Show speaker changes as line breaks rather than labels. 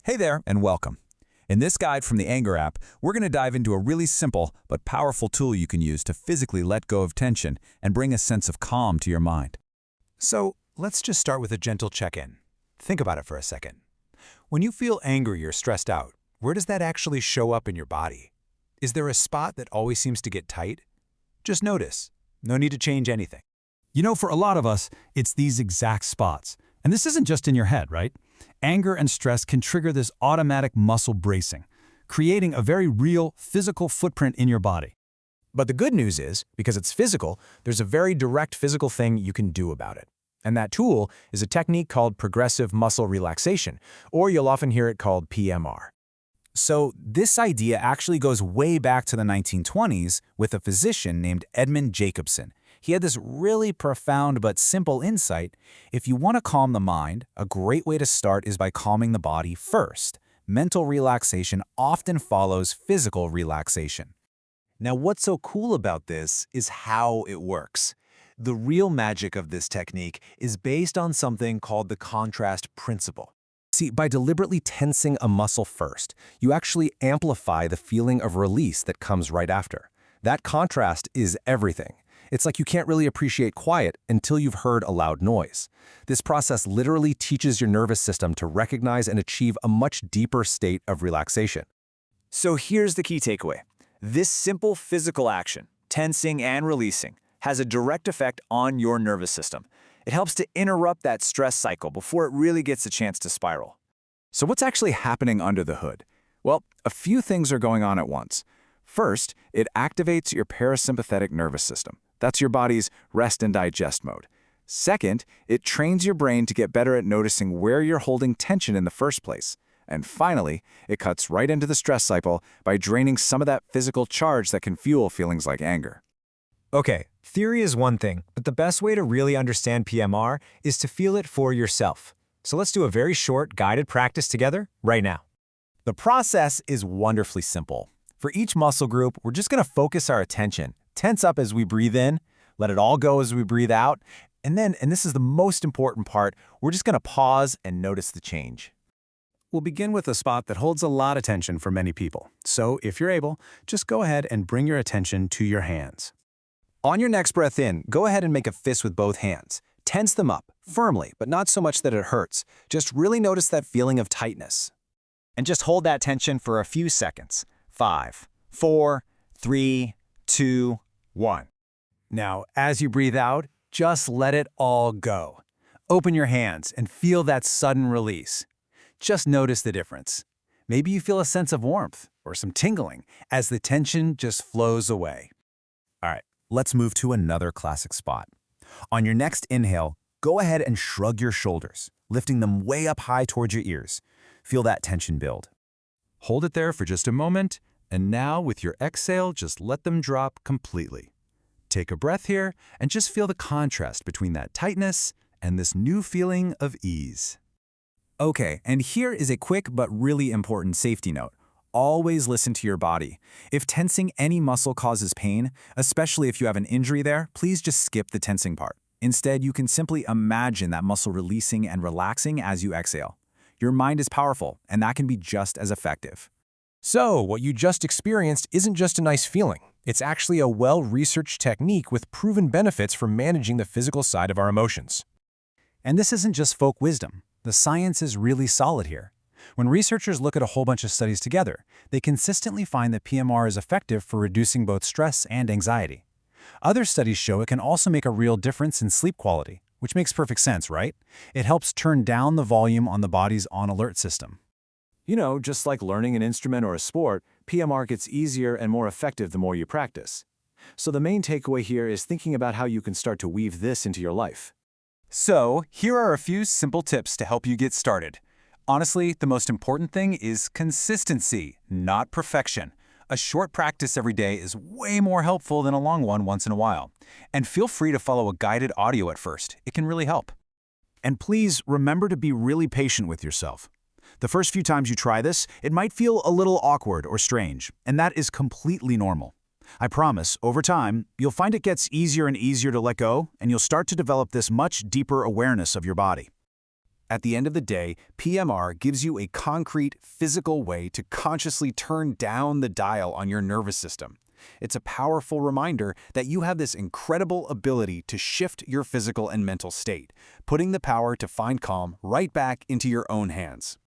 Hey there, and welcome. In this guide from the AngerApp, we're going to dive into a really simple but powerful tool you can use to physically let go of tension and bring a sense of calm to your mind.
So let's just start with a gentle check-in. Think about it for a second. When you feel angry or stressed out, where does that actually show up in your body? Is there a spot that always seems to get tight? Just notice. No need to change anything.
You know, for a lot of us, it's these exact spots. And this isn't just in your head, right? Anger and stress can trigger this automatic muscle bracing, creating a very real physical footprint in your body.
But the good news is, because it's physical, there's a very direct physical thing you can do about it. And that tool is a technique called Progressive Muscle Relaxation, or you'll often hear it called PMR.
So this idea actually goes way back to the 1920s with a physician named Edmund Jacobson. He had this really profound but simple insight. If you want to calm the mind, a great way to start is by calming the body first. Mental relaxation often follows physical relaxation.
Now, what's so cool about this is how it works. The real magic of this technique is based on something called the contrast principle.
See, by deliberately tensing a muscle first, you actually amplify the feeling of release that comes right after. That contrast is everything. It's like you can't really appreciate quiet until you've heard a loud noise. This process literally teaches your nervous system to recognize and achieve a much deeper state of relaxation.
So here's the key takeaway. This simple physical action, tensing and releasing, has a direct effect on your nervous system. It helps to interrupt that stress cycle before it really gets a chance to spiral.
So what's actually happening under the hood? Well, a few things are going on at once. First, it activates your parasympathetic nervous system. That's your body's rest and digest mode. Second, it trains your brain to get better at noticing where you're holding tension in the first place. And finally, it cuts right into the stress cycle by draining some of that physical charge that can fuel feelings like anger.
Okay, theory is one thing, but the best way to really understand PMR is to feel it for yourself. So let's do a very short, guided practice together right now.
The process is wonderfully simple. For each muscle group, we're just going to focus our attention, tense up as we breathe in, let it all go as we breathe out, and then, and this is the most important part, we're just going to pause and notice the change.
We'll begin with a spot that holds a lot of tension for many people. So if you're able, just go ahead and bring your attention to your hands.
On your next breath in, go ahead and make a fist with both hands. Tense them up, firmly, but not so much that it hurts. Just really notice that feeling of tightness. And just hold that tension for a few seconds. 5, 4, 3, 2, 1.
Now, as you breathe out, just let it all go. Open your hands and feel that sudden release. Just notice the difference. Maybe you feel a sense of warmth or some tingling as the tension just flows away.
All right, let's move to another classic spot. On your next inhale, go ahead and shrug your shoulders, lifting them way up high towards your ears. Feel that tension build.
Hold it there for just a moment, and now with your exhale, just let them drop completely. Take a breath here and just feel the contrast between that tightness and this new feeling of ease.
Okay, and here is a quick but really important safety note. Always listen to your body. If tensing any muscle causes pain, especially if you have an injury there, please just skip the tensing part. Instead, you can simply imagine that muscle releasing and relaxing as you exhale. Your mind is powerful, and that can be just as effective.
So, what you just experienced isn't just a nice feeling. It's actually a well-researched technique with proven benefits for managing the physical side of our emotions.
And this isn't just folk wisdom. The science is really solid here. When researchers look at a whole bunch of studies together, they consistently find that PMR is effective for reducing both stress and anxiety. Other studies show it can also make a real difference in sleep quality, which makes perfect sense, right? It helps turn down the volume on the body's on-alert system.
You know, just like learning an instrument or a sport, PMR gets easier and more effective the more you practice. So the main takeaway here is thinking about how you can start to weave this into your life.
So, here are a few simple tips to help you get started. Honestly, the most important thing is consistency, not perfection. A short practice every day is way more helpful than a long one once in a while. And feel free to follow a guided audio at first. It can really help.
And please remember to be really patient with yourself. The first few times you try this, it might feel a little awkward or strange, and that is completely normal. I promise, over time, you'll find it gets easier and easier to let go, and you'll start to develop this much deeper awareness of your body.
At the end of the day, PMR gives you a concrete, physical way to consciously turn down the dial on your nervous system. It's a powerful reminder that you have this incredible ability to shift your physical and mental state, putting the power to find calm right back into your own hands.